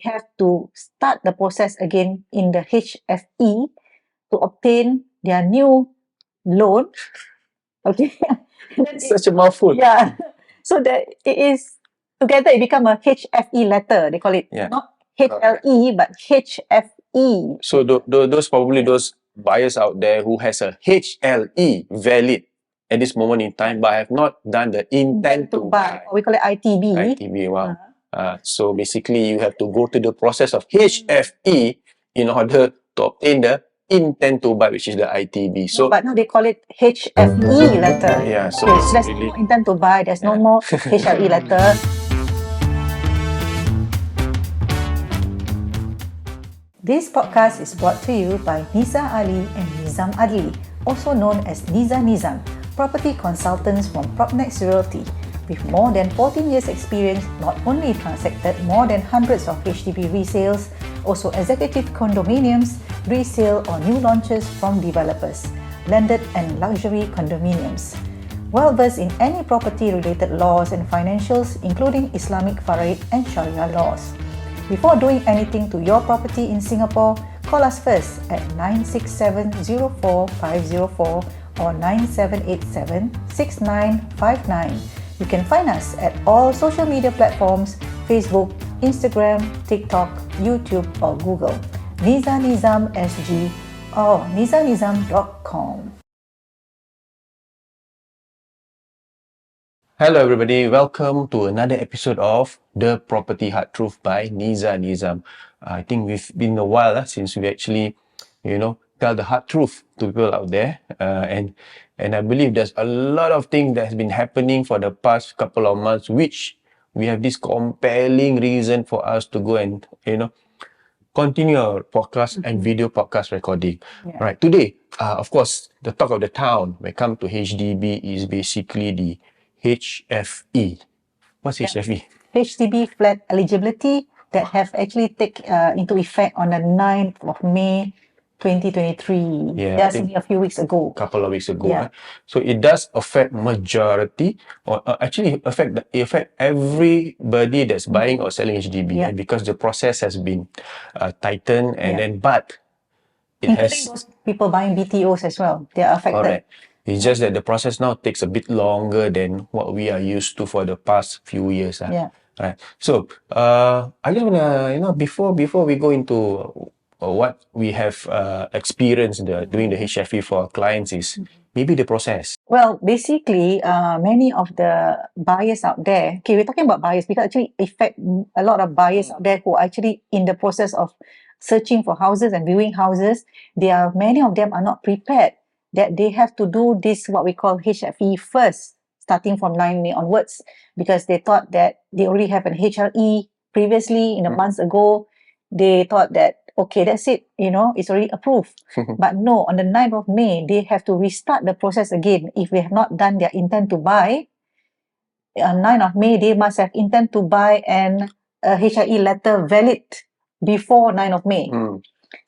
have to start the process again in the HFE to obtain their new loan. Okay. Such a mouthful. Yeah. So that it is together it become a HFE letter. They call it Yeah. not HLE but HFE. So those probably those buyers out there who has a HLE valid at this moment in time, but have not done the intent to buy. We call it ITB. ITB, wow. So basically, you have to go through the process of HFE in order to obtain the intent to buy, which is the ITB. So, but now they call it HFE letter. yeah, so Okay, it's there's really, no more intent to buy. There's no Yeah. more HLE letter. This podcast is brought to you by Neeza Ali and Nizam Adli, also known as Nizam, property consultants from Propnex Realty. With more than 14 years experience, not only transacted more than hundreds of HDB resales, also executive condominiums, resale or new launches from developers, landed and luxury condominiums. Well versed in any property-related laws and financials, including Islamic Faraid and Sharia laws. Before doing anything to your property in Singapore, call us first at 967-04504 or 9787-6959. You can find us at all social media platforms, Facebook, Instagram, TikTok, YouTube or Google. Nizam SG or nizam.com. hello everybody, welcome to another episode of The Property Hard Truth by Nizam. I think we've been a while since we actually, tell the hard truth to people out there, and I believe there's a lot of things that has been happening for the past couple of months, which we have this compelling reason for us to go and continue our podcast and video podcast recording. Yeah. Right, today, of course, the talk of the town when it comes to HDB is basically the HFE. What's HFE? HDB flat eligibility that have actually take into effect on the 9th of May 2023. Yeah, I That's think only a few weeks ago. Couple of weeks ago. Yeah. So it does affect majority, or actually affect everybody that's buying or selling HDB, Yeah. and because the process has been tightened, and Yeah. then but it Including has those people buying BTOs as well. They are affected. correct. It's just that the process now takes a bit longer than what we are used to for the past few years. Yeah. Right. So I just wanna before we go into what we have experienced doing the HFE for our clients is maybe the process. Well, basically, many of the buyers out there, okay, we're talking about buyers because actually affect a lot of buyers out there who are actually in the process of searching for houses and viewing houses. Many of them are not prepared that they have to do this, what we call HFE first, starting from 9 May onwards, because they thought that they already have an HLE previously in the months ago. They thought that, okay, that's it, it's already approved. But no, on the 9th of May, they have to restart the process again. If they have not done their intent to buy, on 9th of May, they must have intent to buy and a HIE letter valid before 9th of May.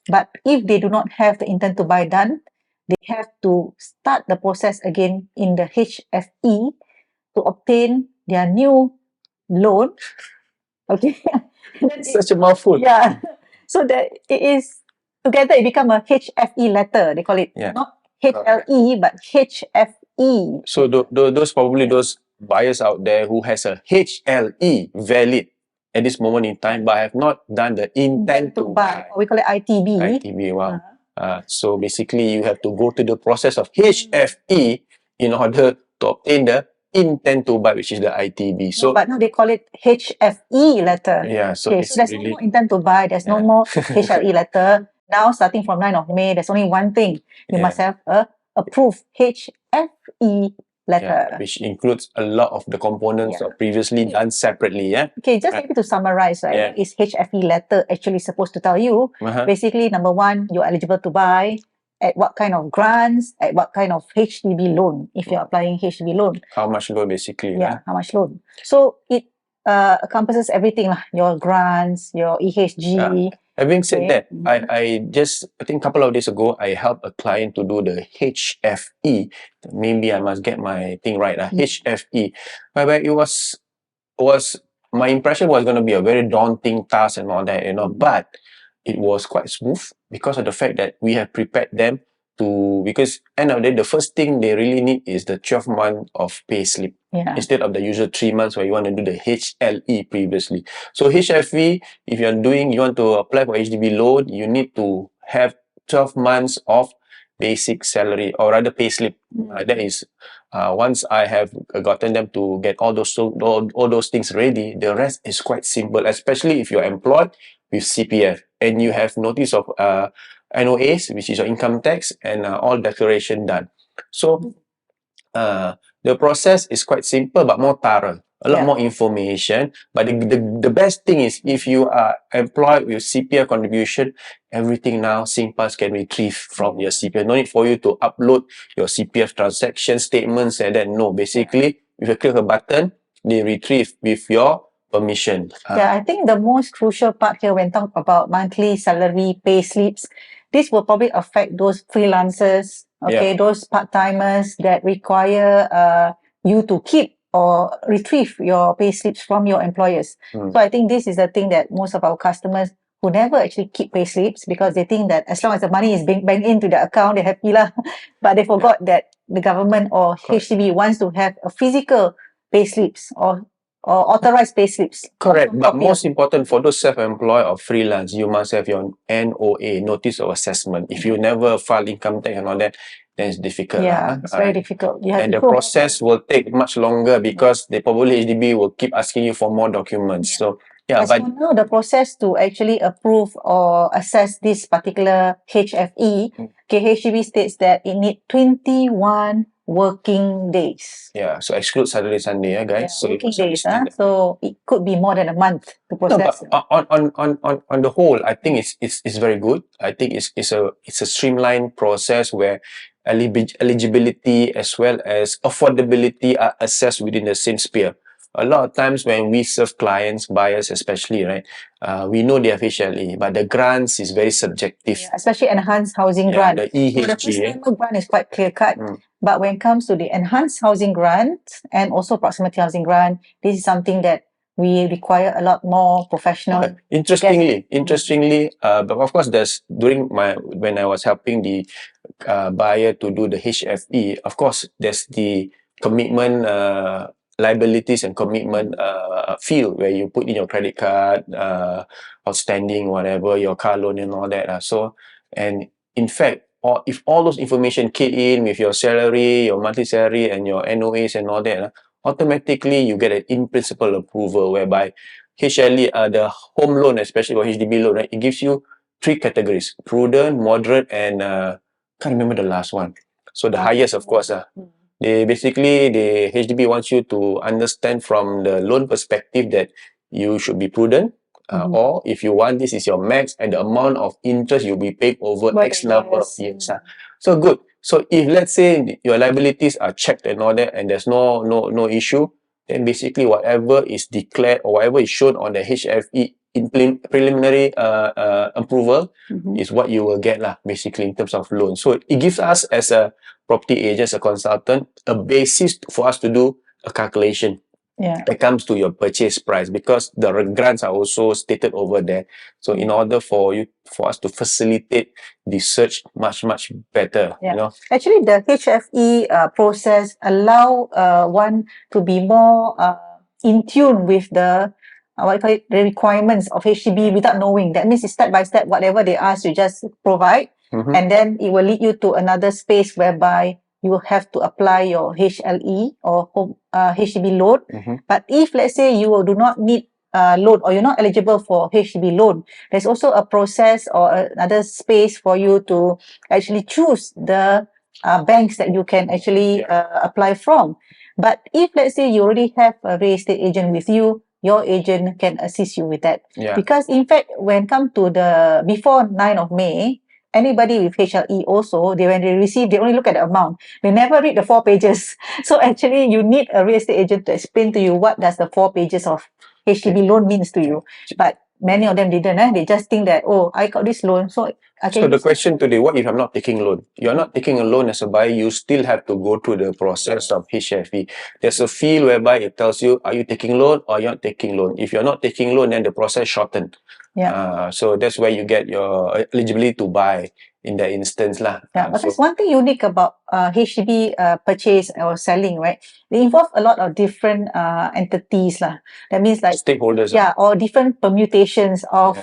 But if they do not have the intent to buy done, they have to start the process again in the HFE to obtain their new loan. Okay. Such a mouthful. Yeah. So that it is together it become a HFE letter. They call it not HLE but HFE. So those probably those buyers out there who has a HLE valid at this moment in time, but have not done the intent to buy. We call it ITB. ITB, wow. So basically, you have to go through the process of HFE in order to obtain the intent to buy, which is the ITB. So, but now they call it HFE letter. Yeah, so okay, it's so there's really no more intent to buy. There's no more HLE letter. Now, starting from 9th of May, there's only one thing. You must have a approved HFE letter. which includes a lot of the components of previously done separately. Okay, just maybe to summarize, right? Yeah. What is HFE letter actually supposed to tell you? Basically, number one, you're eligible to buy, at what kind of grants, at what kind of HDB loan, if you're applying HDB loan. How much loan basically? How much loan. So it encompasses everything, your grants, your EHG. Having said that, I think a couple of days ago, I helped a client to do the HFE. Maybe I must get my thing right. HFE. Whereby it was my impression was going to be a very daunting task and all that, but it was quite smooth because of the fact that we have prepared them because end of the day, the first thing they really need is the 12 month of pay slip. Yeah. Instead of the usual 3 months where you want to do the HLE previously. So HFE, if you want to apply for HDB loan, you need to have 12 months of basic salary or rather pay slip. That is, once I have gotten them to get all those things ready, the rest is quite simple, especially if you're employed with CPF and you have notice of NOAs, which is your income tax, and all declaration done. So the process is quite simple but more thorough. A lot more information. But the best thing is if you are employed with CPF contribution, everything now SingPass can retrieve from your CPF. No need for you to upload your CPF transaction statements and then no. Basically, if you click a button, they retrieve with your permission. I think the most crucial part here when talk about monthly salary pay slips, this will probably affect those freelancers, those part-timers that require you to keep or retrieve your pay slips from your employers. So I think this is the thing that most of our customers who never actually keep pay slips because they think that as long as the money is being banked into the account, they're happy lah. But they forgot that the government or HDB wants to have a physical pay slips or authorized pay slips. Correct. But most important for those self-employed or freelance, you must have your NOA, notice of assessment. If you never file income tax and all that, then it's difficult. It's very difficult. And the process will take much longer because they probably HDB will keep asking you for more documents. So as you know, the process to actually approve or assess this particular HFE, HDB states that it needs 21 working days. So exclude Saturday, Sunday, guys. So working days, so it could be more than a month to process. No, but on the whole, I think it's very good. I think it's a streamlined process where eligibility as well as affordability are assessed within the same sphere. A lot of times when we serve clients, buyers especially, right, we know they have HLE, but the grants is very subjective. Especially enhanced housing grant. The EHG. So the first-timer grant is quite clear-cut. But when it comes to the enhanced housing grant and also proximity housing grant, this is something that we require a lot more professional. Interestingly, but of course, when I was helping the buyer to do the HFE, of course, there's the commitment liabilities and commitment field where you put in your credit card, outstanding, whatever, your car loan and all that. And in fact, if all those information key in with your salary, your monthly salary and your NOAs and all that, automatically you get an in-principle approval whereby HLE, the home loan, especially for HDB loan, right, it gives you 3 categories: prudent, moderate, and can't remember the last one. So the highest, of course, the HDB wants you to understand from the loan perspective that you should be prudent, or if you want, this is your max and the amount of interest you'll be paid over X number of years. So good. So if let's say your liabilities are checked and all that and there's no issue, then basically whatever is declared or whatever is shown on the HFE in preliminary approval is what you will get basically in terms of loan. So it gives us as a property agent, a consultant, a basis for us to do a calculation that comes to your purchase price because the grants are also stated over there. So in order for us to facilitate the search much better, you know. Actually, the HFE process allow one to be more in tune with the the requirements of HDB without knowing. That means it's step by step, whatever they ask, you just provide. And then it will lead you to another space whereby you will have to apply your HLE or HDB loan. But if, let's say, you do not need loan or you're not eligible for HDB loan, there's also a process or another space for you to actually choose the banks that you can actually apply from. But if, let's say, you already have a real estate agent with you, your agent can assist you with that. Because in fact, when come to the before 9th of May, anybody with HLE also, when they receive, they only look at the amount. They never read the 4 pages. So actually, you need a real estate agent to explain to you what does the 4 pages of HDB loan means to you. But many of them didn't. They just think that, oh, I got this loan, so Okay. So the question today, what if I'm not taking loan? You're not taking a loan as a buyer, you still have to go through the process of HFE. There's a field whereby it tells you, are you taking loan or you're not taking loan? If you're not taking loan, then the process shortened. Yeah. So that's where you get your eligibility to buy in that instance lah. Yeah, but So there's one thing unique about HDB purchase or selling, right? They involve a lot of different entities lah. That means like stakeholders. yeah, or different permutations of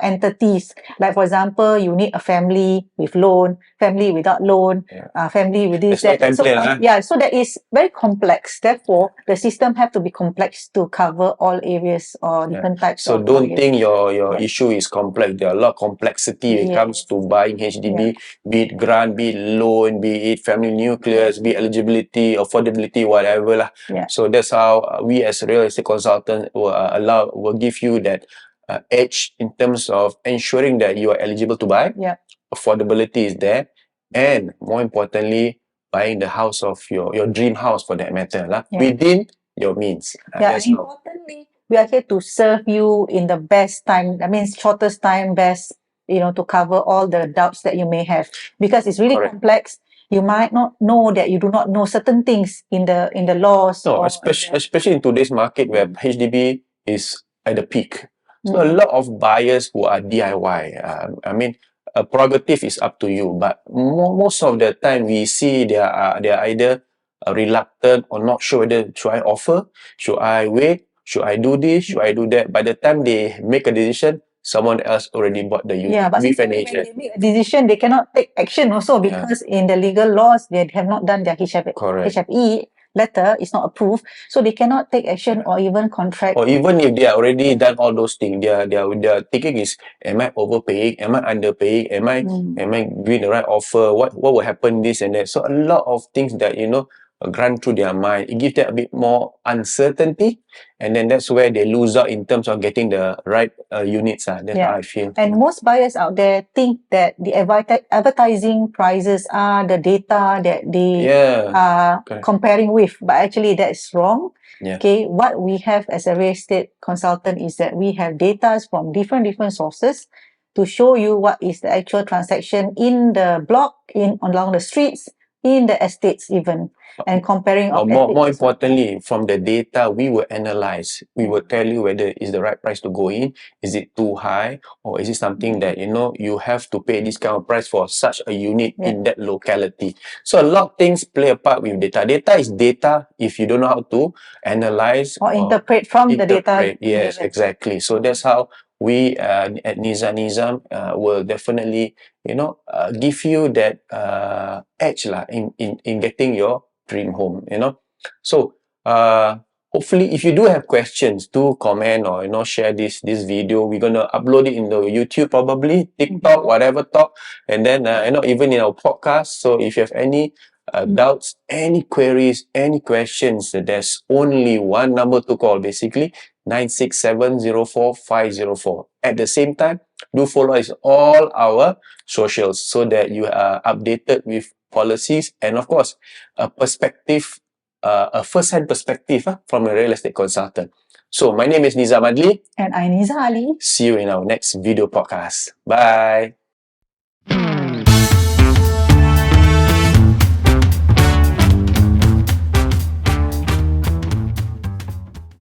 entities. Like for example, you need a family with loan, family without loan, family with this, There's no that. So template, yeah, so that is very complex. Therefore, the system have to be complex to cover all areas or different types So of don't buyers. think your issue is complex. There are a lot of complexity when it comes Yes. to buying HDB, be it grant, be it loan, be it family nucleus, be it eligibility, affordability, whatever lah. Yeah. So that's how we as real estate consultants will give you that edge in terms of ensuring that you are eligible to buy. Yeah. Affordability is there, and more importantly, buying the house of your dream house for that matter lah, within your means. Yeah, That's and how. importantly, we are here to serve you in the best time. I mean, shortest time, best, to cover all the doubts that you may have. Because it's really Correct. complex. You might not know that you do not know certain things in the laws. No, or especially in today's market where HDB is at the peak. So a Mm. lot of buyers who are DIY, I mean, a prerogative is up to you, but most of the time we see they are either reluctant or not sure whether should I offer, should I wait, should I do this, should I do that. By the time they make a decision, someone else already bought the unit Yeah, but with an sometimes when agent. they make a decision, they cannot take action also because in the legal laws, they have not done their Correct. HFE letter, it's not approved, so they cannot take action or even contract. Or even if they are already done all those things, their thinking is, am I overpaying? Am I underpaying? Am I doing the right offer? What will happen? This and that. So a lot of things that run through their mind. It gives them a bit more uncertainty, and then that's where they lose out in terms of getting the right units. That's how I feel. And most buyers out there think that the advertising prices are the data that they are comparing with, but actually that's wrong. Okay, what we have as a real estate consultant is that we have data from different sources to show you what is the actual transaction in the block, along the streets, in the estates even, and comparing of more importantly, from the data we will analyze. We will tell you whether it's the right price to go in, is it too high, or is it something that you have to pay this kind of price for such a unit in that locality. So a lot of things play a part with data. Data is data if you don't know how to analyze or interpret from the data. Yes, exactly. So that's how we at Nizam will definitely give you that edge lah in getting your dream home. So hopefully if you do have questions, do comment or share this video. We're gonna upload it in the YouTube, probably TikTok, whatever talk, and then even in our podcast. So if you have any doubts, any queries, any questions, there's only one number to call, basically 96704 At the same time, do follow us all our socials so that you are updated with policies and of course a perspective, a first-hand perspective from a real estate consultant. So my name is Nizam Adli. And I'm Neeza Ali. See you in our next video podcast. Bye.